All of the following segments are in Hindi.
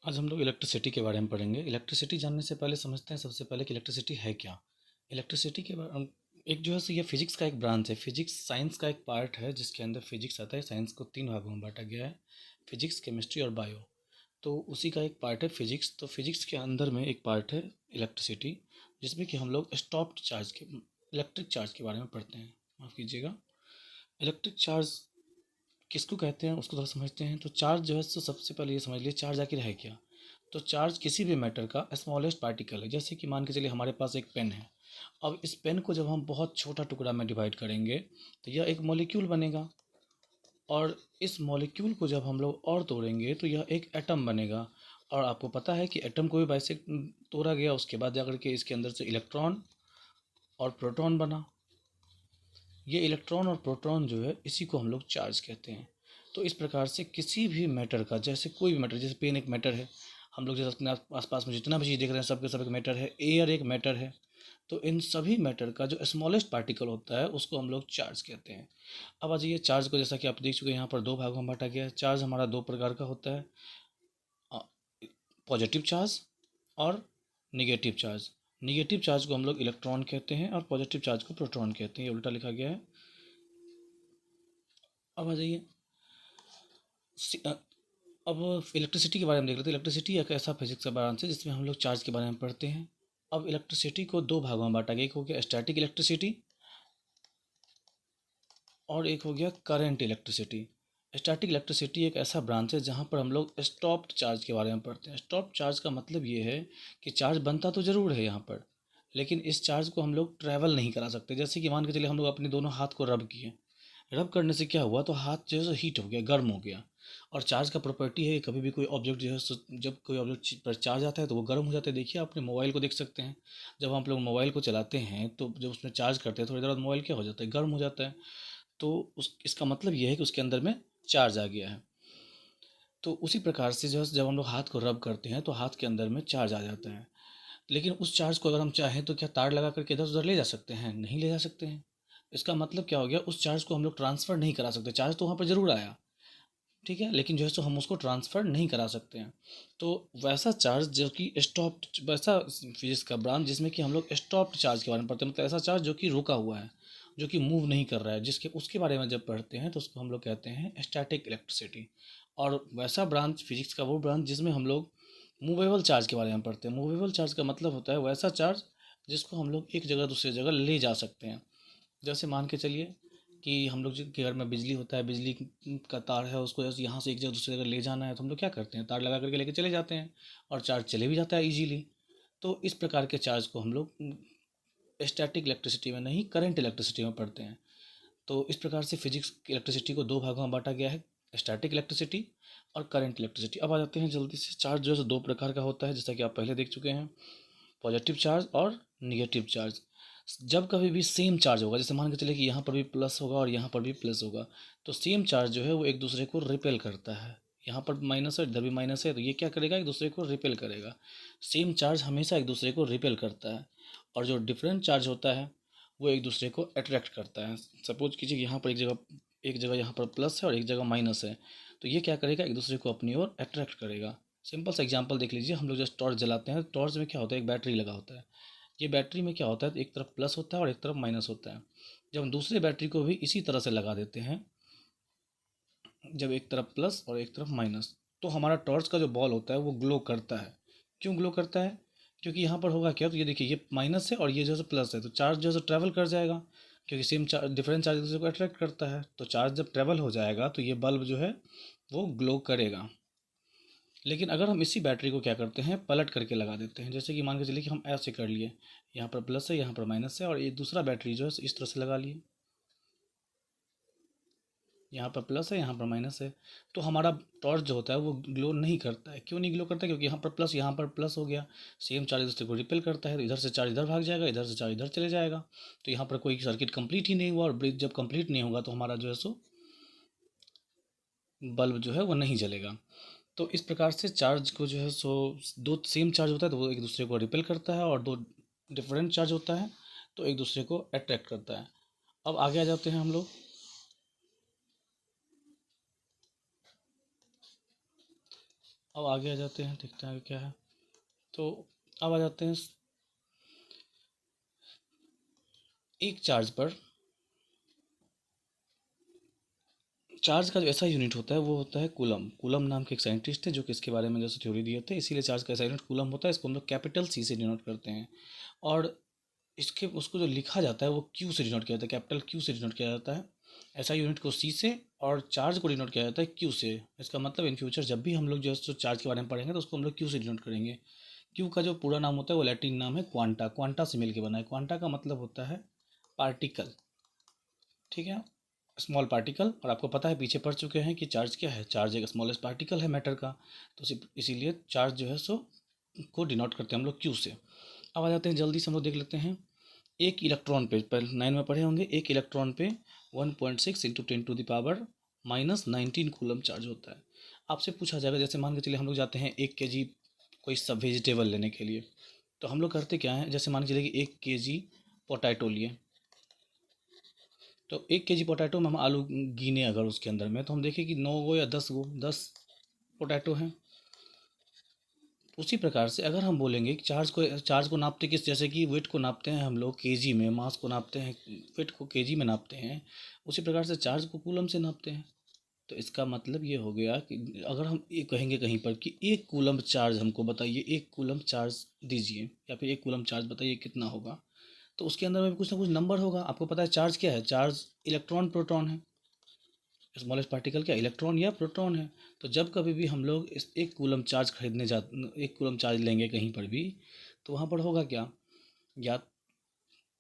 आज हम लोग इलेक्ट्रिसिटी के बारे में पढ़ेंगे। इलेक्ट्रिसिटी जानने से पहले समझते हैं सबसे पहले कि इलेक्ट्रिसिटी है क्या। इलेक्ट्रिसिटी के एक जो है सो ये फिजिक्स का एक ब्रांच है। फिजिक्स साइंस का एक पार्ट है जिसके अंदर फिजिक्स आता है। साइंस को 3 भागों में बांटा गया है, फिजिक्स, केमिस्ट्री और बायो। तो उसी का एक पार्ट है फिजिक्स। तो फिजिक्स के अंदर में एक पार्ट है इलेक्ट्रिसिटी, जिसमें कि हम लोग स्टॉप्ड चार्ज के, इलेक्ट्रिक चार्ज के बारे में पढ़ते हैं। माफ़ कीजिएगा। इलेक्ट्रिक चार्ज किसको कहते हैं उसको थोड़ा समझते हैं। तो चार्ज जो है सो सबसे पहले ये समझ लिए चार्ज आखिर है क्या। तो चार्ज किसी भी मैटर का स्मॉलेस्ट पार्टिकल है। जैसे कि मान के चलिए हमारे पास एक पेन है। अब इस पेन को जब हम बहुत छोटा टुकड़ा में डिवाइड करेंगे तो यह एक मॉलिक्यूल बनेगा, और इस मॉलिक्यूल को जब हम लोग और तोड़ेंगे तो यह एक एटम बनेगा। और आपको पता है कि एटम को भी वैसे तोड़ा गया, उसके बाद जाकर के इसके अंदर से इलेक्ट्रॉन और प्रोटॉन बना। ये इलेक्ट्रॉन और प्रोटॉन जो है इसी को हम लोग चार्ज कहते हैं। तो इस प्रकार से किसी भी मैटर का, जैसे कोई भी मैटर, जैसे पेन एक मैटर है, हम लोग जैसे अपने आसपास में जितना भी चीज़ देख रहे हैं सब के सब एक मैटर है, एयर एक मैटर है। तो इन सभी मैटर का जो स्मॉलेस्ट पार्टिकल होता है उसको हम लोग चार्ज कहते हैं। अब आ जाइए चार्ज को, जैसा कि आप देख चुके हैं यहाँ पर 2 भागों में बांटा गया है। चार्ज हमारा 2 प्रकार का होता है, पॉजिटिव चार्ज और निगेटिव चार्ज। निगेटिव चार्ज को हम लोग इलेक्ट्रॉन कहते हैं और पॉजिटिव चार्ज को प्रोटॉन कहते हैं। ये उल्टा लिखा गया है। अब आ जाइए अब इलेक्ट्रिसिटी के बारे में देख लेते हैं। इलेक्ट्रिसिटी एक ऐसा फिजिक्स का ब्रांच है जिसमें हम लोग चार्ज के बारे में पढ़ते हैं। अब इलेक्ट्रिसिटी को 2 भागों में बांटा गया। एक हो गया स्टैटिक इलेक्ट्रिसिटी और एक हो गया करंट इलेक्ट्रिसिटी। स्टैटिक इलेक्ट्रिसिटी एक ऐसा ब्रांच है जहाँ पर हम लोग स्टॉप्ड चार्ज के बारे में पढ़ते हैं। स्टॉप चार्ज का मतलब ये है कि चार्ज बनता तो ज़रूर है यहाँ पर, लेकिन इस चार्ज को हम लोग ट्रैवल नहीं करा सकते। जैसे कि मान के चलिए हम लोग अपने दोनों हाथ को रब किए, रब करने से क्या हुआ, तो हाथ जो है सो हीट हो गया, गर्म हो गया। और चार्ज का प्रॉपर्टी है, कभी भी कोई ऑब्जेक्ट जो है जब कोई ऑब्जेक्ट पर चार्ज आता है तो वो गर्म हो जाता है। देखिए अपने मोबाइल को देख सकते हैं, जब हम लोग मोबाइल को चलाते हैं तो जब उसमें चार्ज करते हैं थोड़ी देर बाद मोबाइल क्या हो जाता है, गर्म हो जाता है। तो उस इसका मतलब ये है कि उसके अंदर में चार्ज आ गया है। तो उसी प्रकार से जो है जब हम लोग हाथ को रब करते हैं तो हाथ के अंदर में चार्ज आ जाता है। लेकिन उस चार्ज को अगर हम चाहें तो क्या तार लगा करके इधर उधर ले जा सकते हैं? नहीं ले जा सकते हैं। इसका मतलब क्या हो गया, उस चार्ज को हम लोग ट्रांसफ़र नहीं करा सकते। चार्ज तो वहाँ पर ज़रूर आया, ठीक है, लेकिन जो है सो हम उसको ट्रांसफ़र नहीं करा सकते हैं। तो वैसा चार्ज जो कि स्टॉप्ड, वैसा फिजिक्स का ब्रांच जिसमें कि हम लोग स्टॉप्ड चार्ज के बारे में पढ़ते हैं, मतलब ऐसा चार्ज जो कि रुका हुआ है, जो कि मूव नहीं कर रहा है, जिसके उसके बारे में जब पढ़ते हैं तो उसको हम लोग कहते हैं स्टैटिक इलेक्ट्रिसिटी। और वैसा ब्रांच फिजिक्स का वो ब्रांच जिसमें हम लोग मूवेबल चार्ज के बारे में पढ़ते हैं। मूवेबल चार्ज का मतलब होता है वैसा चार्ज जिसको हम लोग एक जगह दूसरी जगह ले जा सकते हैं। जैसे मान के चलिए कि हम लोग के घर में बिजली होता है, बिजली का तार है, उसको जैसे यहाँ से एक जगह दूसरी जगह ले जाना है तो हम लोग क्या करते हैं, तार लगा करके लेके चले जाते हैं और चार्ज चले भी जाता है इजीली। तो इस प्रकार के चार्ज को हम लोग स्टैटिक इलेक्ट्रिसिटी में नहीं, करंट इलेक्ट्रिसिटी में पढ़ते हैं। तो इस प्रकार से फिजिक्स इलेक्ट्रिसिटी को 2 भागों में बांटा गया है, स्टैटिक इलेक्ट्रिसिटी और करंट इलेक्ट्रिसिटी। अब आ जाते हैं जल्दी से। चार्ज जो है 2 प्रकार का होता है, जैसा कि आप पहले देख चुके हैं, पॉजिटिव चार्ज और निगेटिव चार्ज। जब कभी भी सेम चार्ज होगा, जैसे मान के चलिए कि यहाँ पर भी प्लस होगा और यहाँ पर भी प्लस होगा, तो सेम चार्ज जो है वो एक दूसरे को रिपेल करता है। यहाँ पर माइनस है, इधर भी माइनस है, तो ये क्या करेगा, एक दूसरे को रिपेल करेगा। सेम चार्ज हमेशा एक दूसरे को रिपेल करता है। और जो डिफरेंट चार्ज होता है वो एक दूसरे को अट्रैक्ट करता है। सपोज कीजिए कि यहाँ पर एक जगह यहाँ पर प्लस है और एक जगह माइनस है, तो ये क्या करेगा, एक दूसरे को अपनी ओर अट्रैक्ट करेगा। सिंपल सा एग्जांपल देख लीजिए, हम लोग जब टॉर्च जलाते हैं, टॉर्च में क्या होता है, एक बैटरी लगा होता है। ये बैटरी में क्या होता है, एक तरफ प्लस होता है और एक तरफ माइनस होता है। जब हम दूसरे बैटरी को भी इसी तरह से लगा देते हैं, जब एक तरफ प्लस और एक तरफ माइनस, तो हमारा टॉर्च का जो बॉल होता है वो ग्लो करता है। क्यों ग्लो करता है? क्योंकि यहाँ पर होगा क्या, तो ये देखिए ये माइनस है और ये जो है प्लस है, तो चार्ज जो है ट्रैवल कर जाएगा। क्योंकि सेम चार्ज, डिफरेंट चार्ज दूसरे को अट्रैक्ट करता है, तो चार्ज जब ट्रैवल हो जाएगा तो ये बल्ब जो है वो ग्लो करेगा। लेकिन अगर हम इसी बैटरी को क्या करते हैं, पलट करके लगा देते हैं, जैसे कि मान के चलिए कि हम ऐसे कर लिए, यहाँ पर प्लस है यहाँ पर माइनस है, और ये दूसरा बैटरी जो है इस तरह से लगा लिए, यहाँ पर प्लस है यहाँ पर माइनस है, तो हमारा टॉर्च जो होता है वो ग्लो नहीं करता है। क्यों नहीं ग्लो करता है? क्योंकि यहाँ पर प्लस हो गया, सेम चार्ज दूसरे को रिपेल करता है, तो इधर से चार्ज इधर भाग जाएगा, इधर से चार्ज इधर चले जाएगा। तो यहाँ पर कोई सर्किट कंप्लीट ही नहीं हुआ, और ब्रिज जब कंप्लीट नहीं होगा तो हमारा जो है सो बल्ब जो है वो नहीं जलेगा। तो इस प्रकार से चार्ज को जो है सो, दो सेम चार्ज होता है तो वो एक दूसरे को रिपेल करता है, और दो डिफरेंट चार्ज होता है तो एक दूसरे को अट्रैक्ट करता है। अब आगे आ जाते हैं हम लोग। अब आगे आ जाते हैं, देखते हैं आगे क्या है। तो अब आ जाते हैं एक चार्ज पर। चार्ज का जो ऐसा यूनिट होता है वो होता है कूलम। कूलम नाम के एक साइंटिस्ट थे जो कि इसके बारे में जैसे थ्योरी दिए थे, इसीलिए चार्ज का ऐसा यूनिट कूलम होता है। इसको हम लोग कैपिटल सी से डिनोट करते हैं। और इसके उसको जो लिखा जाता है वो क्यू से डिनोट किया जाता है, कैपिटल क्यू से डिनोट किया जाता है। ऐसा यूनिट को सी से, और चार्ज को डिनोट किया जाता है क्यू से। इसका मतलब इन फ्यूचर जब भी हम लोग जो चार्ज के बारे में पढ़ेंगे तो उसको हम लोग क्यू से डिनोट करेंगे। क्यू का जो पूरा नाम होता है वो लैटिन नाम है क्वांटा। क्वांटा से मिलकर बना है। क्वांटा का मतलब होता है पार्टिकल, ठीक है, स्मॉल पार्टिकल। और आपको पता है, पीछे पढ़ चुके हैं कि चार्ज क्या है। चार्ज एक स्मॉलेस्ट पार्टिकल है मैटर का। तो इसीलिए चार्ज जो है सो को डिनोट करते हैं हम लोग क्यू से। अब आ जाते हैं, जल्दी से हम लोग देख लेते हैं। एक इलेक्ट्रॉन पे, पहले 9 में पढ़े होंगे, एक इलेक्ट्रॉन पे 1.6 into 10 to the power -19 coulomb charge होता है। आपसे पूछा जाएगा, जैसे मान के चलिए हम लोग जाते हैं 1 kg कोई सब वेजिटेबल लेने के लिए। तो हम लोग करते क्या है, जैसे मान के चलिए कि 1 kg पोटैटो लिए। तो 1 kg पोटैटो में हम आलू गिने अगर उसके अंदर में, तो हम देखें कि 9 गो या 10 गो, 10 पोटैटो हैं। उसी प्रकार से अगर हम बोलेंगे कि चार्ज को नापते किस, जैसे कि वेट को नापते हैं हम लोग केजी में, मास को नापते हैं, वेट को केजी में नापते हैं, उसी प्रकार से चार्ज को कूलम से नापते हैं। तो इसका मतलब ये हो गया कि अगर हम ये कहेंगे कहीं पर कि 1 कूलम चार्ज हमको बताइए, 1 कूलम चार्ज दीजिए, या फिर 1 कूलम चार्ज बताइए कितना होगा, तो उसके अंदर में कुछ ना कुछ नंबर होगा। आपको पता है चार्ज क्या है, चार्ज इलेक्ट्रॉन प्रोटॉन है। स्मॉलेस्ट पार्टिकल क्या, इलेक्ट्रॉन या प्रोटॉन है। तो जब कभी भी हम लोग इस 1 कूलम चार्ज खरीदने जा 1 कूलम चार्ज लेंगे कहीं पर भी, तो वहाँ पर होगा क्या, या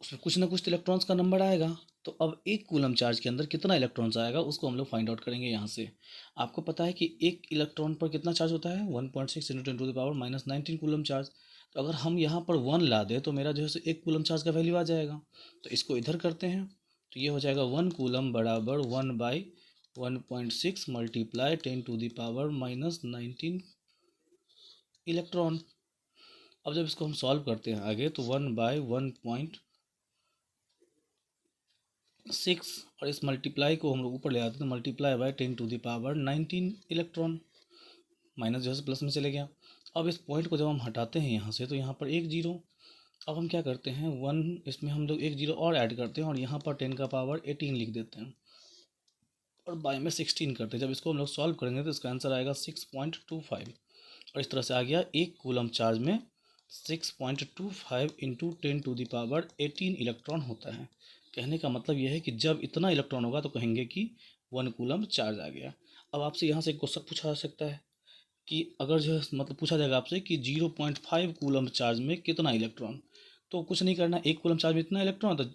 उसमें कुछ ना कुछ तो इलेक्ट्रॉन्स का नंबर आएगा। तो अब 1 कूलम चार्ज के अंदर कितना इलेक्ट्रॉन्स आएगा उसको हम लोग फाइंड आउट करेंगे यहाँ से। आपको पता है कि एक इलेक्ट्रॉन पर कितना चार्ज होता है, 1.6 into 10 to the power -19 coulomb charge. तो अगर हम यहाँ पर 1 ला दें तो मेरा जो है 1 कूलम चार्ज का वैल्यू आ जाएगा। तो इसको इधर करते हैं, तो ये हो जाएगा 1 कूलम बराबर 1/1.6 multiply 10 to the power -19 electron. अब जब इसको हम सॉल्व करते हैं आगे, तो 1/1.6, और इस मल्टीप्लाई को हम लोग ऊपर ले आते हैं, तो multiply by 10 to the power 19 electron. Minus जो है प्लस में चले गया। अब इस पॉइंट को जब हम हटाते हैं यहाँ से, तो यहाँ पर एक जीरो। अब हम क्या करते हैं, वन, इसमें हम लोग एक जीरो और ऐड करते हैं, और यहाँ पर 10 का पावर 18 लिख देते हैं, और बाय में 16 करते हैं। जब इसको हम लोग सॉल्व करेंगे तो इसका आंसर आएगा 6.25। और इस तरह से आ गया 1 कूलम चार्ज में 6.25 into 10 to the power 18 electron होता है। कहने का मतलब यह है कि जब इतना इलेक्ट्रॉन होगा तो कहेंगे कि 1 कूलम चार्ज आ गया। अब आपसे यहाँ से एक क्वेश्चन पूछा जा सकता है कि अगर जो है मतलब पूछा जाएगा आपसे कि 0.5 कूलम चार्ज में कितना इलेक्ट्रॉन। तो कुछ नहीं करना, 1 कूलम चार्ज में इतना इलेक्ट्रॉन,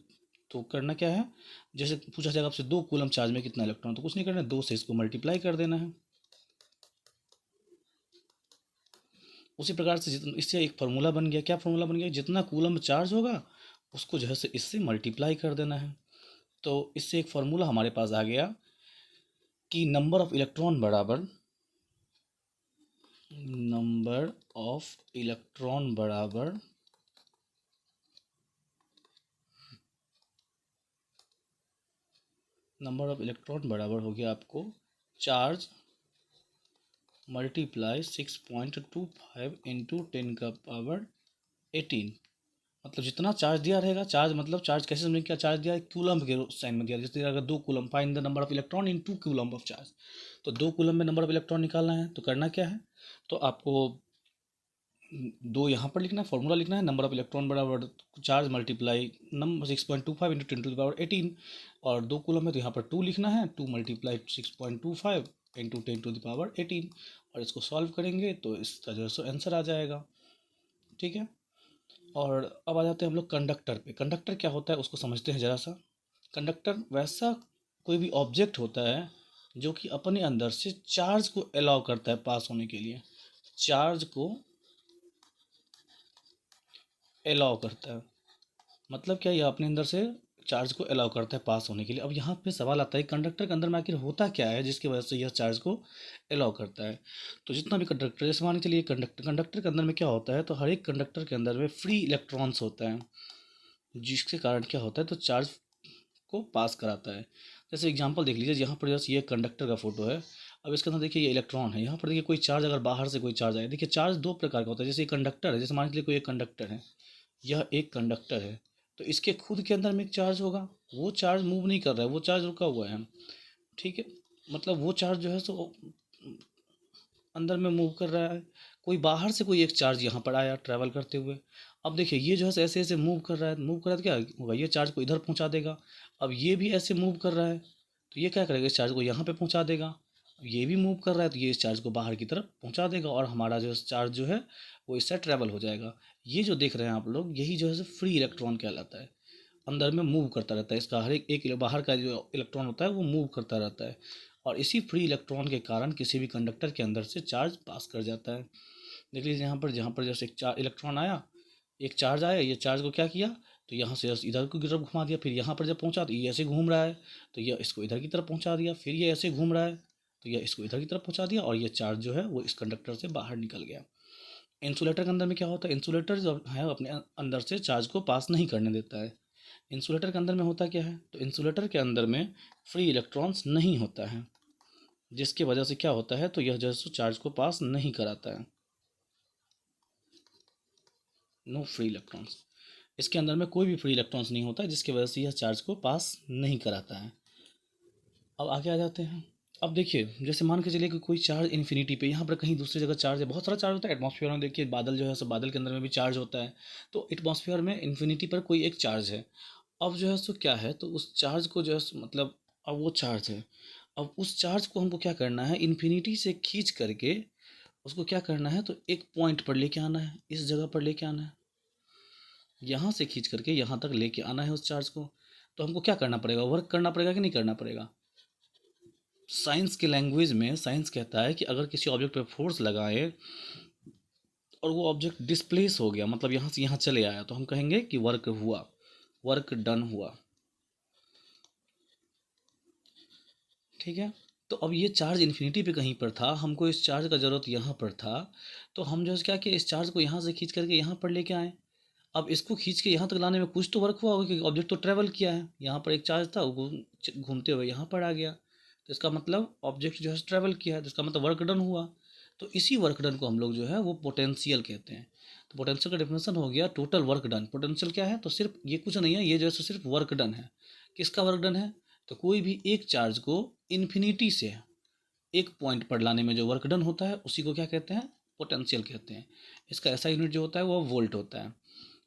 तो करना क्या है, जैसे पूछा जाएगा आपसे 2 कूलम चार्ज में कितना इलेक्ट्रॉन, तो कुछ नहीं करना है, 2 से इसको मल्टीप्लाई कर देना है। उसी प्रकार से जितना, इससे एक फार्मूला बन गया। क्या फार्मूला बन गया, जितना कूलम चार्ज होगा उसको जो है इससे मल्टीप्लाई कर देना है। तो इससे एक फार्मूला हमारे पास आ गया कि नंबर ऑफ इलेक्ट्रॉन बराबर हो गया आपको चार्ज मल्टीप्लाई 6.25 इंटू 10 का पावर 18। मतलब जितना चार्ज दिया रहेगा, चार्ज मतलब चार्ज कैसे समझें, क्या चार्ज दिया है, कूलम के साइन में दिया। जैसे अगर 2 coulomb, find the number of electron in 2 coulomb of charge. तो 2 कूलम में नंबर ऑफ इलेक्ट्रॉन निकालना है, तो करना क्या है, तो आपको 2 यहाँ पर लिखना है, फॉर्मूला लिखना है, नंबर ऑफ इलेक्ट्रॉन बराबर charge multiply number 6.25 into 10 to the power 18। और 2 कूलम है तो यहाँ पर 2 लिखना है, 2 multiply 6.25 into 10 to the power 18। और इसको सॉल्व करेंगे तो इसका जो है आंसर आ जाएगा, ठीक है। और अब आ जाते हैं हम लोग कंडक्टर पे। कंडक्टर क्या होता है उसको समझते हैं ज़रा सा। कंडक्टर वैसा कोई भी ऑब्जेक्ट होता है जो कि अपने अंदर से चार्ज को अलाउ करता है पास होने के लिए। चार्ज को अलाउ करता है, मतलब क्या, ये अपने अंदर से चार्ज को अलाउ करता है पास होने के लिए। अब यहाँ पे सवाल आता है कंडक्टर के अंदर में आखिर होता क्या है जिसकी वजह से यह चार्ज को अलाउ करता है। तो जितना भी कंडक्टर, जैसे मान के चलिए कंडक्टर के अंदर में क्या होता है, तो हर एक कंडक्टर के अंदर में फ्री इलेक्ट्रॉन्स होता है, जिसके कारण क्या होता है, तो चार्ज को पास कराता है। जैसे एग्जांपल देख लीजिए, यहाँ पर जैसे ये कंडक्टर का फोटो है। अब इसके अंदर देखिए ये इलेक्ट्रॉन है, यहाँ पर देखिए कोई चार्ज अगर बाहर से कोई चार्ज आए, देखिए चार्ज दो प्रकार का होता है, जैसे कंडक्टर है, जैसे मान लीजिए कोई एक कंडक्टर है, यह एक कंडक्टर है, तो इसके खुद के अंदर में एक चार्ज होगा, वो चार्ज मूव नहीं कर रहा है, वो चार्ज रुका हुआ है, ठीक है। मतलब वो चार्ज जो है सो अंदर में मूव कर रहा है। कोई बाहर से कोई एक चार्ज यहाँ पर आया ट्रैवल करते हुए, अब देखिए ये जो है ऐसे ऐसे मूव कर रहा है, मूव कर रहा है तो क्या होगा, ये चार्ज को इधर पहुँचा देगा। अब ये भी ऐसे मूव कर रहा है तो ये क्या करेगा, इस चार्ज को यहाँ पे पहुँचा देगा। अब ये भी मूव कर रहा है तो ये इस चार्ज को बाहर की तरफ पहुँचा देगा, और हमारा जो चार्ज जो है वो इससे ट्रैवल हो जाएगा। ये जो देख रहे हैं आप लोग, यही जो है फ्री इलेक्ट्रॉन कहलाता है, अंदर में मूव करता रहता है, इसका हर एक बाहर का जो इलेक्ट्रॉन होता है वो मूव करता रहता है, और इसी फ्री इलेक्ट्रॉन के कारण किसी भी कंडक्टर के अंदर से चार्ज पास कर जाता है। देख लीजिए यहाँ पर, जहाँ पर जैसे एक इलेक्ट्रॉन आया, एक चार्ज आया, ये चार्ज को क्या किया, तो यहाँ से इधर की तरफ घुमा दिया, फिर यहाँ पर जब पहुँचा तो ये ऐसे घूम रहा है, तो ये इसको इधर की तरफ पहुँचा दिया, फिर ये ऐसे घूम रहा है तो ये इसको इधर की तरफ पहुँचा दिया, और ये चार्ज जो है वो इस कंडक्टर से बाहर निकल गया। इंसुलेटर के अंदर में क्या होता है, इंसुलेटर जो है अपने अंदर से चार्ज को पास नहीं करने देता है। इंसुलेटर के अंदर में होता क्या है, तो इंसुलेटर के अंदर में फ्री इलेक्ट्रॉन्स नहीं होता है, जिसकी वजह से क्या होता है, तो यह जो है चार्ज को पास नहीं कराता है, नो फ्री इलेक्ट्रॉन्स। इसके अंदर में कोई भी फ्री इलेक्ट्रॉन्स नहीं होता है, जिसकी वजह से यह चार्ज को पास नहीं कराता है। अब आगे आ जाते हैं। अब देखिए जैसे मान के चलिए कि कोई चार्ज इन्फिनिटी पे, यहाँ पर कहीं दूसरी जगह चार्ज है, बहुत सारा चार्ज होता है एटमॉस्फेयर में, देखिए बादल जो है सब बादल के अंदर में भी चार्ज होता है, तो एटमॉस्फेयर में इन्फिनिटी पर कोई एक चार्ज है। अब जो है सो क्या है, तो उस चार्ज को जो है मतलब अब वो चार्ज है, अब उस चार्ज को हमको क्या करना है, इन्फिनिटी से खींच करके उसको क्या करना है, तो एक पॉइंट पर लेके आना है, इस जगह पर लेके आना है, यहाँ से खींच करके यहाँ तक लेके आना है उस चार्ज को। तो हमको क्या करना पड़ेगा, वर्क करना पड़ेगा कि नहीं करना पड़ेगा। साइंस के लैंग्वेज में साइंस कहता है कि अगर किसी ऑब्जेक्ट पे फोर्स लगाए और वो ऑब्जेक्ट डिस्प्लेस हो गया, मतलब यहाँ से यहाँ चले आया, तो हम कहेंगे कि वर्क हुआ, वर्क डन हुआ, ठीक है। तो अब ये चार्ज इन्फिनिटी पे कहीं पर था, हमको इस चार्ज का ज़रूरत यहाँ पर था, तो हम जो है क्या कि इस चार्ज को यहाँ से खींच करके यहाँ पर लेके आए। अब इसको खींच के यहाँ तक लाने में कुछ तो वर्क हुआ होगा, क्योंकि ऑब्जेक्ट तो ट्रैवल किया है, यहाँ पर एक चार्ज था वो घूमते हुए यहाँ पर आ गया, तो इसका मतलब ऑब्जेक्ट जो है ट्रैवल किया है, तो इसका मतलब वर्क डन हुआ। तो इसी वर्क डन को हम लोग जो है वो पोटेंशियल कहते हैं। तो पोटेंशियल का डेफिनेशन हो गया टोटल वर्क डन। पोटेंशियल क्या है, तो सिर्फ ये कुछ नहीं है, ये जो है सिर्फ वर्क डन है। किसका वर्क डन है, तो कोई भी एक चार्ज को इन्फिनिटी से एक पॉइंट पर लाने में जो वर्क डन होता है उसी को क्या कहते हैं, पोटेंशियल कहते हैं। इसका ऐसा यूनिट जो होता है वो वोल्ट होता है।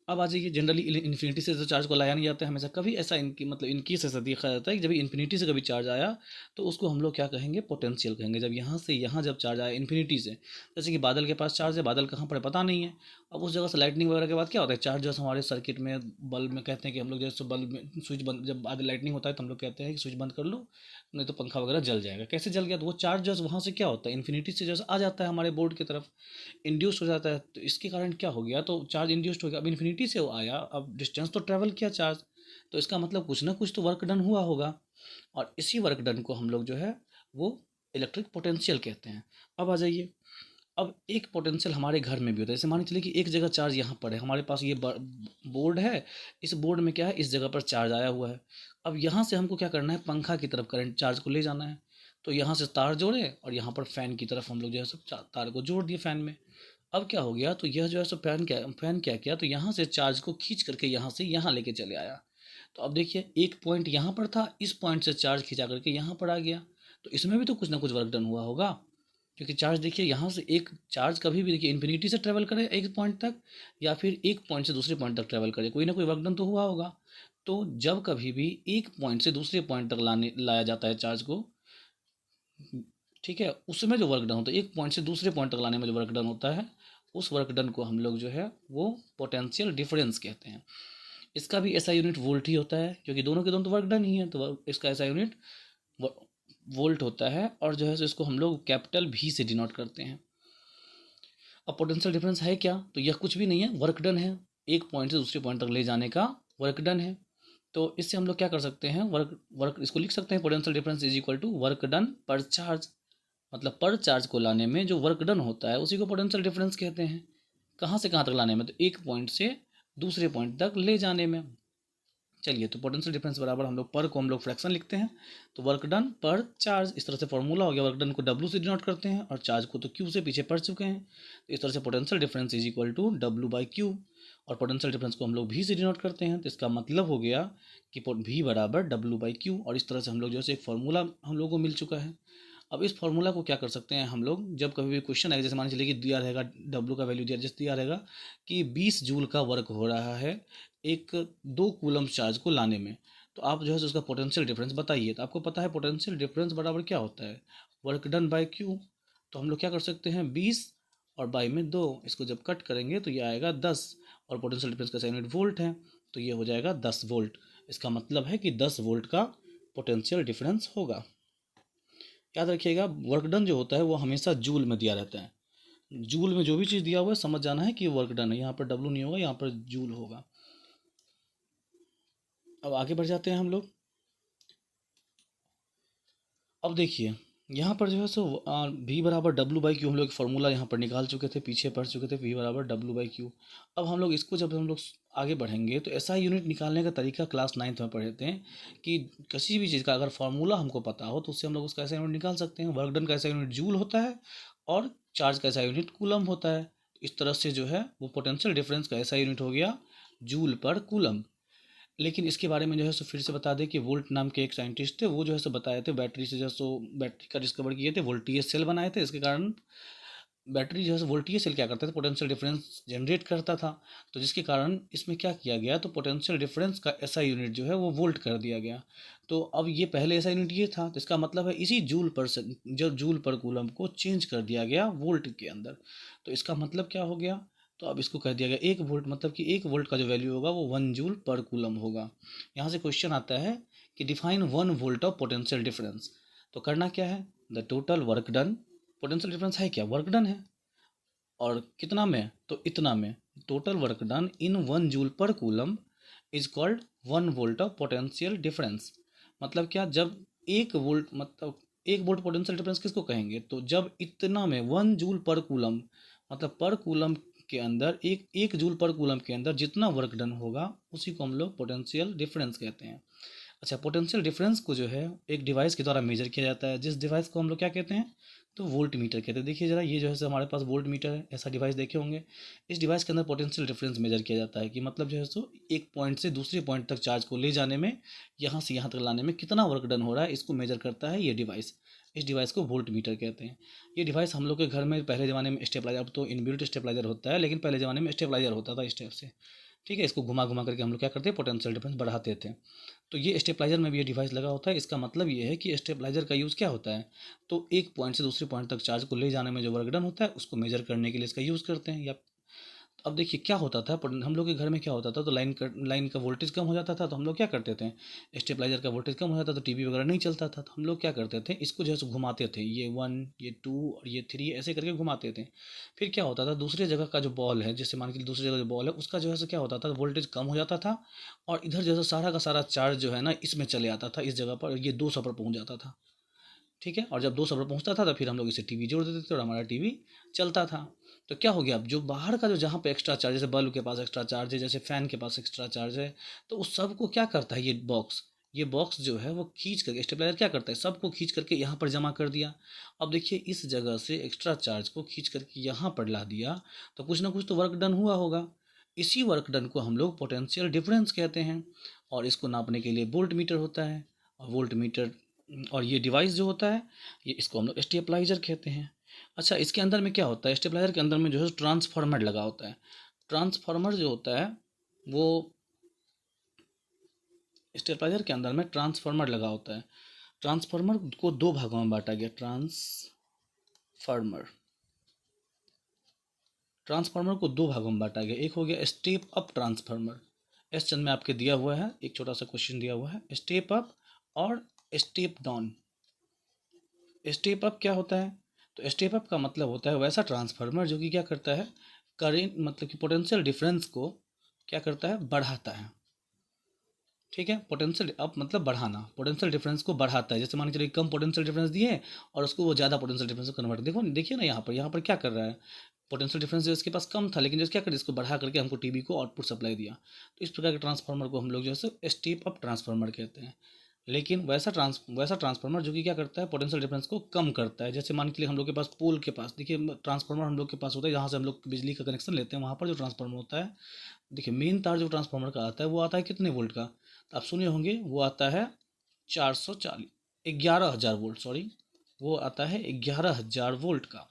अब आ जाइए, जनरली इन्फिनिटी से जो चार्ज को लाया नहीं जाता है हमेशा, कभी ऐसा इनकी मतलब इनकी ऐसा देखा जाता है कि जब इन्फिनिटी से कभी चार्ज आया तो उसको हम लोग क्या कहेंगे, पोटेंशियल कहेंगे। जब यहाँ से यहाँ जब चार्ज आया इन्फिनिटी से, जैसे कि बादल के पास चार्ज है, बादल कहाँ पर है पता नहीं है, अब उस जगह से लाइटनिंग वगैरह के बाद क्या होता है, चार्ज जो है हमारे सर्किट में बल्ब में कहते हैं कि हम लोग जैसे बल्ब में स्विच बंद, जब बाद लाइटनिंग होता है तो हम लोग कहते हैं कि स्विच बंद कर लो, नहीं तो पंखा वगैरह जल जाएगा। कैसे जल गया, तो वो चार्ज जो है वहाँ से क्या होता है, इन्फिनिटी से जैसे आ जाता है हमारे बोर्ड की तरफ, इंड्यूस हो जाता है, तो इसके कारण क्या हो गया, तो चार्ज इंड्यूस्ड हो गया। अब इन्फिनिटी से वो आया, अब डिस्टेंस तो ट्रैवल किया चार्ज, तो इसका मतलब कुछ ना कुछ तो वर्क डन हुआ होगा, और इसी वर्क डन को हम लोग जो है वो इलेक्ट्रिक पोटेंशियल कहते हैं। अब आ जाइए, अब एक पोटेंशियल हमारे घर में भी होता है, जैसे मान के चलिए कि एक जगह चार्ज यहाँ पर है, हमारे पास ये बोर्ड है, इस बोर्ड में क्या है, इस जगह पर चार्ज आया हुआ है। अब यहाँ से हमको क्या करना है, पंखा की तरफ करंट चार्ज को ले जाना है, तो यहाँ से तार जोड़े और यहाँ पर फैन की तरफ हम लोग जो है सब तार को जोड़ दिए फैन में। अब क्या हो गया, तो यह जो है सो फैन क्या किया, तो यहाँ से चार्ज को खींच करके यहाँ से यहाँ लेके चले आया। तो अब देखिए एक पॉइंट यहाँ पर था, इस पॉइंट से चार्ज खींचा करके यहाँ पर आ गया, तो इसमें भी तो कुछ ना कुछ वर्क डन हुआ होगा, क्योंकि चार्ज देखिए यहाँ से एक चार्ज कभी भी देखिए इन्फिनिटी से ट्रैवल करे एक पॉइंट तक, या फिर एक पॉइंट से दूसरे पॉइंट तक ट्रैवल करे, कोई ना कोई वर्क डन तो हुआ होगा। तो जब कभी भी एक पॉइंट से दूसरे पॉइंट तक लाया जाता है चार्ज को, ठीक है, उसमें जो वर्क डन होता है, एक पॉइंट से दूसरे पॉइंट तक लाने में जो वर्क डन होता है, उस वर्क डन को हम लोग जो है वो पोटेंशियल डिफरेंस कहते हैं। इसका भी ऐसा यूनिट वोल्ट ही होता है, क्योंकि दोनों के दोनों तो वर्क डन ही है, तो इसका ऐसा यूनिट वोल्ट होता है, और जो है सो इसको हम लोग कैपिटल भी से डिनोट करते हैं। अब पोटेंशियल डिफरेंस है क्या, तो यह कुछ भी नहीं है, वर्क डन है, एक पॉइंट से दूसरे पॉइंट तक ले जाने का वर्क डन है। तो इससे हम लोग क्या कर सकते हैं, वर्क वर्क इसको लिख सकते हैं, potential difference is equal to work done per charge, मतलब पर चार्ज को लाने में जो वर्क डन होता है उसी को पोटेंशियल डिफरेंस कहते हैं। कहाँ से कहाँ तक लाने में, तो एक पॉइंट से दूसरे पॉइंट तक ले जाने में। चलिए, तो पोटेंशियल डिफरेंस बराबर हम लोग पर को हम लोग फ्रैक्शन लिखते हैं, तो वर्क डन पर चार्ज, इस तरह से फॉर्मूला हो गया। वर्क डन को W से डिनोट करते हैं और चार्ज को तो Q से पीछे पढ़ चुके हैं, तो इस तरह से potential difference is equal to W/Q। और पोटेंशियल डिफरेंस को हम लोग V से डिनोट करते हैं, तो इसका मतलब हो गया कि V बराबर W/Q। और इस तरह से हम लोग जो है एक फार्मूला हम लोग को मिल चुका है। अब इस फार्मूला को क्या कर सकते हैं हम लोग, जब कभी भी क्वेश्चन आएगा, जैसे मान चलिए कि दिया रहेगा W का वैल्यू जैसे दिया रहेगा कि 20 जूल का वर्क हो रहा है एक 2 कूलम चार्ज को लाने में, तो आप जो है उसका पोटेंशियल डिफरेंस बताइए। तो आपको पता है पोटेंशियल डिफरेंस बराबर क्या होता है, वर्क डन बाय क्यू। तो हम लोग क्या कर सकते हैं, 20 और बाई में 2, इसको जब कट करेंगे तो ये आएगा 10, और पोटेंशियल डिफरेंस का यूनिट वोल्ट है, तो ये हो जाएगा 10 वोल्ट। इसका मतलब है कि 10 वोल्ट का पोटेंशियल डिफरेंस होगा। याद रखिएगा, वर्क डन जो होता है वो हमेशा जूल में दिया रहता है। जूल में जो भी चीज़ दिया हुआ है समझ जाना है कि वर्क डन है, यहाँ पर डब्लू नहीं होगा, यहाँ पर जूल होगा। अब आगे बढ़ जाते हैं हम लोग। अब देखिए यहाँ पर जो है सो V बराबर W/Q हम लोग फार्मूला यहाँ पर निकाल चुके थे, पीछे पढ़ चुके थे, V बराबर W/Q। अब हम लोग इसको जब हम लोग आगे बढ़ेंगे तो ऐसा यूनिट निकालने का तरीका क्लास 9th में पढ़े थे कि किसी भी चीज़ का अगर फार्मूला हमको पता हो तो उससे हम लोग उसका ऐसा यूनिट निकाल सकते हैं। वर्क डन का ऐसा यूनिट जूल होता है और चार्ज का ऐसा यूनिट कूलम होता है। इस तरह से जो है वो पोटेंशियल डिफरेंस का ऐसा यूनिट हो गया जूल पर कूलम। लेकिन इसके बारे में जो है सो फिर से बता दें कि वोल्ट नाम के एक साइंटिस्ट थे, वो जो है सो बताए थे बैटरी से जो है सो बैटरी का डिस्कवर किए थे, वोल्टेज सेल बनाए थे। इसके कारण बैटरी जो है वोल्टेज सेल क्या करता था, पोटेंशियल डिफरेंस जनरेट करता था। तो जिसके कारण इसमें क्या किया गया, तो पोटेंशियल डिफरेंस का ऐसा यूनिट जो है वो वोल्ट कर दिया गया। तो अब ये पहले ऐसा यूनिट ये था, तो इसका मतलब है इसी जूल पर जो जूल पर कूलम को चेंज कर दिया गया वोल्ट के अंदर। तो इसका मतलब क्या हो गया, तो अब इसको कह दिया गया 1 वोल्ट, मतलब कि 1 वोल्ट का जो वैल्यू होगा वो 1 जूल पर कूलम होगा। यहाँ से क्वेश्चन आता है कि define 1 volt of potential difference. तो करना क्या है, the total work done, potential difference है क्या, वर्क डन है, और कितना में, तो इतना में, total work done in 1 joule पर coulomb is called 1 volt of potential difference. मतलब क्या, जब 1 वोल्ट, मतलब 1 वोल्ट पोटेंशियल डिफरेंस किसको कहेंगे, तो जब इतना में 1 जूल पर कूलम, मतलब पर कूलम के अंदर 1 जूल पर कूलम के अंदर जितना वर्क डन होगा उसी को हम लोग पोटेंशियल डिफरेंस कहते हैं। अच्छा, पोटेंशियल डिफरेंस को जो है एक डिवाइस के द्वारा मेजर किया जाता है, जिस डिवाइस को हम लोग क्या कहते हैं, तो वोल्ट मीटर कहते हैं। देखिए जरा, ये जो है हमारे पास वोल्ट मीटर है, ऐसा डिवाइस देखे होंगे। इस डिवाइस के अंदर पोटेंशियल डिफरेंस मेजर किया जाता है कि मतलब जो है सो एक पॉइंट से दूसरे पॉइंट तक चार्ज को ले जाने में, यहाँ से यहाँ तक लाने में कितना वर्क डन हो रहा है, इसको मेजर करता है ये डिवाइस। इस डिवाइस को वोल्ट मीटर कहते हैं। ये डिवाइस हम लोग के घर में पहले ज़माने में स्टेबलाइजर, अब तो इनबिल्ट स्टेबलाइजर होता है, लेकिन पहले ज़माने में स्टेबलाइजर होता था इस टाइप से। ठीक है, इसको घुमा घुमा करके हम लोग क्या करते हैं, पोटेंशियल डिफरेंस बढ़ाते थे। तो ये स्टेबलाइजर में भी ये डिवाइस लगा होता है। इसका मतलब ये है कि स्टेबलाइजर का यूज़ क्या होता है, तो एक पॉइंट से दूसरे पॉइंट तक चार्ज को ले जाने में जो वर्क डन होता है उसको मेजर करने के लिए इसका यूज़ करते हैं। या अब देखिए क्या होता था, हम लोग के घर में क्या होता था, तो लाइन का वोल्टेज कम हो जाता था, तो हम लोग क्या करते थे, स्टेबलाइजर का वोल्टेज कम हो जाता था, तो टीवी वगैरह नहीं चलता था, तो हम लोग क्या करते थे, इसको जो है सो घुमाते थे, ये 1 ये 2 और ये 3 ऐसे करके घुमाते थे। फिर क्या होता था, दूसरे जगह का जो बॉल है, जैसे मान के दूसरी जगह जो बॉल है उसका जो है सो क्या होता था, वोल्टेज कम हो जाता था, और इधर जैसे सारा का सारा चार्ज जो है ना इसमें चले आता था, इस जगह पर ये 200 पर पहुँच जाता था। ठीक है, और जब 200 पर पहुँचता था तो फिर हम लोग इसे टीवी जोड़ देते थे और हमारा टीवी चलता था। तो क्या हो गया, अब जो बाहर का जो जहाँ पे एक्स्ट्रा चार्ज, जैसे बल्ब के पास एक्स्ट्रा चार्ज है, जैसे फ़ैन के पास एक्स्ट्रा चार्ज है, तो उस सब को क्या करता है ये बॉक्स जो है वो खींच करके, स्टेबलाइजर क्या करता है, सबको खींच करके यहाँ पर जमा कर दिया। अब देखिए इस जगह से एक्स्ट्रा चार्ज को खींच करके यहाँ पर ला दिया, तो कुछ ना कुछ तो वर्क डन हुआ होगा। इसी वर्क डन को हम लोग पोटेंशियल डिफरेंस कहते हैं, और इसको नापने के लिए वोल्ट मीटर होता है। और वोल्ट मीटर और ये डिवाइस जो होता है, ये इसको हम लोग स्टेबलाइजर कहते हैं। अच्छा, इसके अंदर में क्या होता है, स्टेबलाइजर के अंदर में जो है ट्रांसफार्मर लगा होता है। ट्रांसफार्मर जो होता है वो, स्टेबलाइजर के अंदर में ट्रांसफार्मर लगा होता है। ट्रांसफार्मर को 2 भागों में बांटा गया। ट्रांसफार्मर को 2 भागों में बांटा गया। एक हो गया स्टेप अप ट्रांसफार्मर, एस चंद में आपके दिया हुआ है, एक छोटा सा क्वेश्चन दिया हुआ है, स्टेप अप और स्टेप डाउन। स्टेप अप क्या होता है, तो स्टेप अप का मतलब होता है वैसा ट्रांसफार्मर जो कि क्या करता है, करेंट मतलब कि पोटेंशियल डिफरेंस को क्या करता है, बढ़ाता है। ठीक है। पोटेंशियल अब मतलब बढ़ाना, पोटेंशियल डिफरेंस को बढ़ाता है। जैसे मान के चलिए कम पोटेंशियल डिफरेंस दिए और उसको वो ज़्यादा पोटेंशियल डिफरेंस में कन्वर्ट, देखो देखिए ना यहाँ पर क्या कर रहा है, पोटेंशियल डिफरेंस जो इसके पास कम था, लेकिन जो क्या करे इसको बढ़ा करके हमको टीबी को आउटपुट सप्लाई दिया। तो इस प्रकार के ट्रांसफार्मर को हम लोग जो है स्टेप अप ट्रांसफार्मर कहते हैं। लेकिन वैसा ट्रांसफार्मर जो कि क्या करता है, पोटेंशियल डिफरेंस को कम करता है। जैसे मान के लिए हम लोग के पास पोल के पास देखिए ट्रांसफार्मर हम लोग के पास होता है, जहाँ से हम लोग बिजली का कनेक्शन लेते हैं, वहाँ पर जो ट्रांसफार्मर होता है, देखिए मेन तार जो ट्रांसफार्मर का आता है वो आता है कितने वोल्ट का, तो आप सुने होंगे वो आता है 440, 11,000 वोल्ट, सॉरी, वो आता है 11,000 वोल्ट का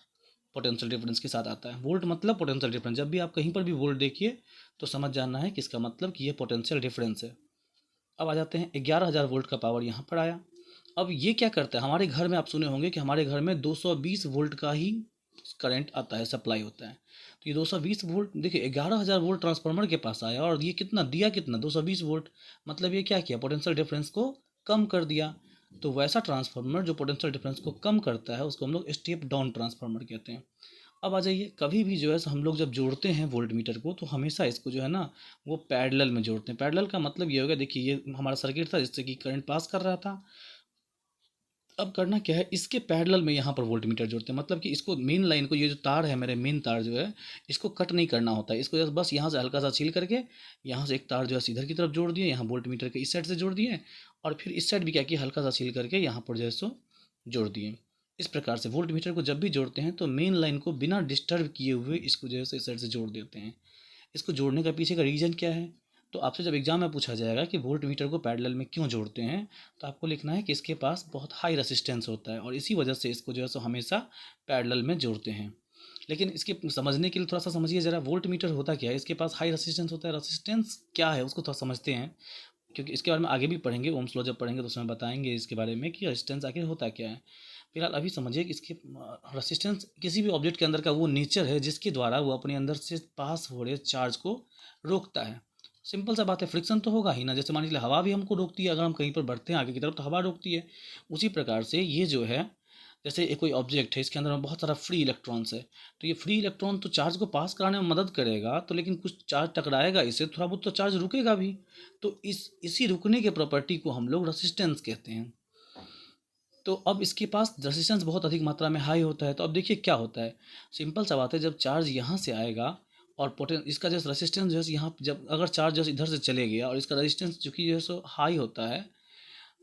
पोटेंशियल डिफरेंस के साथ आता है। वोल्ट मतलब पोटेंशियल डिफरेंस, जब भी आप कहीं पर भी वोल्ट देखिए तो समझ जाना है कि इसका मतलब कि ये पोटेंशियल डिफरेंस है। अब आ जाते हैं 11,000 वोल्ट का पावर यहाँ पर आया। अब ये क्या करता है, हमारे घर में आप सुने होंगे कि हमारे घर में 220 वोल्ट का ही करंट आता है, सप्लाई होता है। तो ये 220 वोल्ट देखिए 11,000 वोल्ट ट्रांसफार्मर के पास आया और ये कितना दिया, कितना 220 वोल्ट, मतलब ये क्या किया, पोटेंशियल डिफरेंस को कम कर दिया। तो वैसा ट्रांसफार्मर जो पोटेंशियल डिफरेंस को कम करता है उसको हम लोग स्टेप डाउन ट्रांसफार्मर कहते हैं। अब आ जाइए, कभी भी जो है हम लोग जब जोड़ते हैं वोल्ट मीटर को तो हमेशा इसको जो है ना वो पैरेलल में जोड़ते हैं। पैरेलल का मतलब ये होगा, देखिए ये हमारा सर्किट था जिससे कि करंट पास कर रहा था। अब करना क्या है, इसके पैरेलल में यहाँ पर वोल्ट मीटर जोड़ते हैं, मतलब कि इसको मेन लाइन को, ये जो तार है मेरे मेन तार जो है, इसको कट नहीं करना होता है। इसको बस यहाँ से हल्का सा छील करके यहाँ से एक तार जो है इधर की तरफ जोड़ दिए, यहाँ वोल्ट मीटर के इस साइड से जोड़ दिए, और फिर इस साइड भी क्या किया, हल्का सा छील करके यहाँ पर जो है सो जोड़ दिए। इस प्रकार से वोल्ट मीटर को जब भी जोड़ते हैं तो मेन लाइन को बिना डिस्टर्ब किए हुए इसको जो है इस साइड से जोड़ देते हैं। इसको जोड़ने का पीछे का रीज़न क्या है, तो आपसे जब एग्जाम में पूछा जाएगा कि वोल्ट मीटर को पैरेलल में क्यों जोड़ते हैं, तो आपको लिखना है कि इसके पास बहुत हाई रेसिस्टेंस होता है और इसी वजह से इसको जो है सो हमेशा पैरेलल में जोड़ते हैं। लेकिन इसके समझने के लिए थोड़ा सा समझिए ज़रा, वोल्ट मीटर होता क्या है, इसके पास हाई रेसिस्टेंस होता है, रेसिस्टेंस क्या है उसको थोड़ा समझते हैं, क्योंकि इसके बारे में आगे भी पढ़ेंगे, ओम्स लॉ जब पढ़ेंगे तो उसमें बताएंगे इसके बारे में कि रेसिस्टेंस आखिर होता क्या है। फिलहाल अभी समझिए कि इसके रेसिस्टेंस किसी भी ऑब्जेक्ट के अंदर का वो नेचर है जिसके द्वारा वो अपने अंदर से पास हो रहे चार्ज को रोकता है। सिंपल सा बात है, फ्रिक्शन तो होगा ही ना। जैसे मान लीजिए हवा भी हमको रोकती है, अगर हम कहीं पर बढ़ते हैं आगे की तरफ तो हवा रोकती है। उसी प्रकार से ये जो है, जैसे एक कोई ऑब्जेक्ट है, इसके अंदर में बहुत सारा फ्री इलेक्ट्रॉन्स है, तो ये फ्री इलेक्ट्रॉन तो चार्ज को पास कराने में मदद करेगा, तो लेकिन कुछ चार्ज टकराएगा इससे, थोड़ा बहुत तो चार्ज रुकेगा भी। तो इसी रुकने के प्रॉपर्टी को हम लोग रेसिस्टेंस कहते हैं। तो अब इसके पास रेजिस्टेंस बहुत अधिक मात्रा में हाई होता है। तो अब देखिए क्या होता है, सिंपल सा बात है, जब चार्ज यहाँ से आएगा और पोटें इसका जो रेजिस्टेंस जो है यहाँ, जब अगर चार्ज जो है इधर से चले गया और इसका रेजिस्टेंस जो कि जो है सो हाई होता है,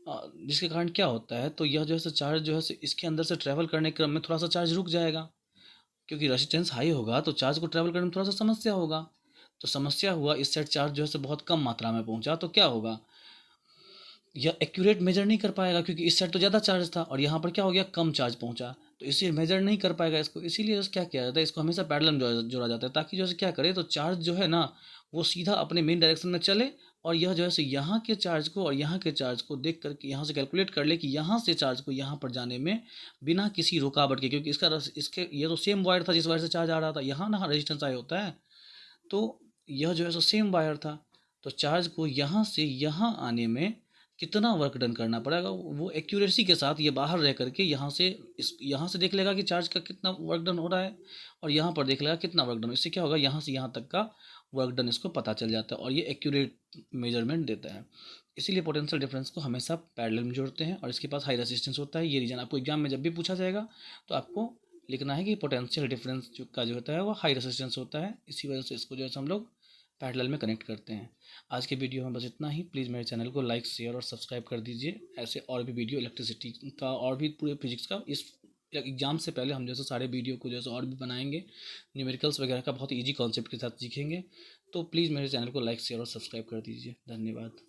जिसके कारण क्या होता है, तो यह जो है सो चार्ज जो है सो इसके अंदर से ट्रैवल करने के क्रम में थोड़ा सा चार्ज रुक जाएगा, क्योंकि रेजिस्टेंस हाई होगा तो चार्ज को ट्रैवल करने में थोड़ा सा समस्या होगा। तो समस्या हुआ, इस साइड चार्ज जो है सो बहुत कम मात्रा में पहुंचा, तो क्या होगा, या एक्यूरेट मेजर नहीं कर पाएगा, क्योंकि इस साइड तो ज़्यादा चार्ज था और यहाँ पर क्या हो गया, कम चार्ज पहुँचा, तो इसे मेजर नहीं कर पाएगा इसको। इसीलिए क्या किया जाता है, इसको हमेशा पैरेलल में जोड़ा जाता है, ताकि जो है क्या करे, तो चार्ज जो है ना वो सीधा अपने मेन डायरेक्शन में चले, और यह जो है सो यहाँ के चार्ज को और यहाँ के चार्ज को देख करके यहाँ से कैलकुलेट कर ले कि यहाँ से चार्ज को यहाँ पर जाने में बिना किसी रुकावट के, क्योंकि इसके ये तो सेम वायर था जिस वायर से चार्ज आ रहा था, यहाँ ना रेजिस्टेंस आई होता है, तो यह जो है सो सेम वायर था, तो चार्ज को यहाँ से यहाँ आने में कितना वर्क डन करना पड़ेगा, वो एक्यूरेसी के साथ ये बाहर रह करके यहाँ से देख लेगा कि चार्ज का कितना वर्क डन हो रहा है, और यहाँ पर देख लेगा कितना वर्क डन। इससे क्या होगा, यहाँ से यहाँ तक का वर्क डन इसको पता चल जाता है और ये एक्यूरेट मेजरमेंट देता है। इसीलिए पोटेंशियल डिफरेंस को हमेशा पैरेलल में जोड़ते हैं और इसके पास हाई रेजिस्टेंस होता है। ये रीजन आपको एग्जाम में जब भी पूछा जाएगा तो आपको लिखना है कि पोटेंशियल डिफरेंस का जो होता है वो हाई रेजिस्टेंस होता है, इसी वजह से इसको जो है हम लोग पैरेलल में कनेक्ट करते हैं। आज के वीडियो में बस इतना ही। प्लीज़ मेरे चैनल को लाइक, शेयर और सब्सक्राइब कर दीजिए। ऐसे और भी वीडियो इलेक्ट्रिसिटी का और भी पूरे फिजिक्स का, इस एग्जाम से पहले हम जैसे सारे वीडियो को जैसे और भी बनाएंगे, न्यूमेरिकल्स वगैरह का बहुत ईजी कॉन्सेप्ट के साथ सीखेंगे। तो प्लीज़ मेरे चैनल को लाइक, शेयर और सब्सक्राइब कर दीजिए। धन्यवाद।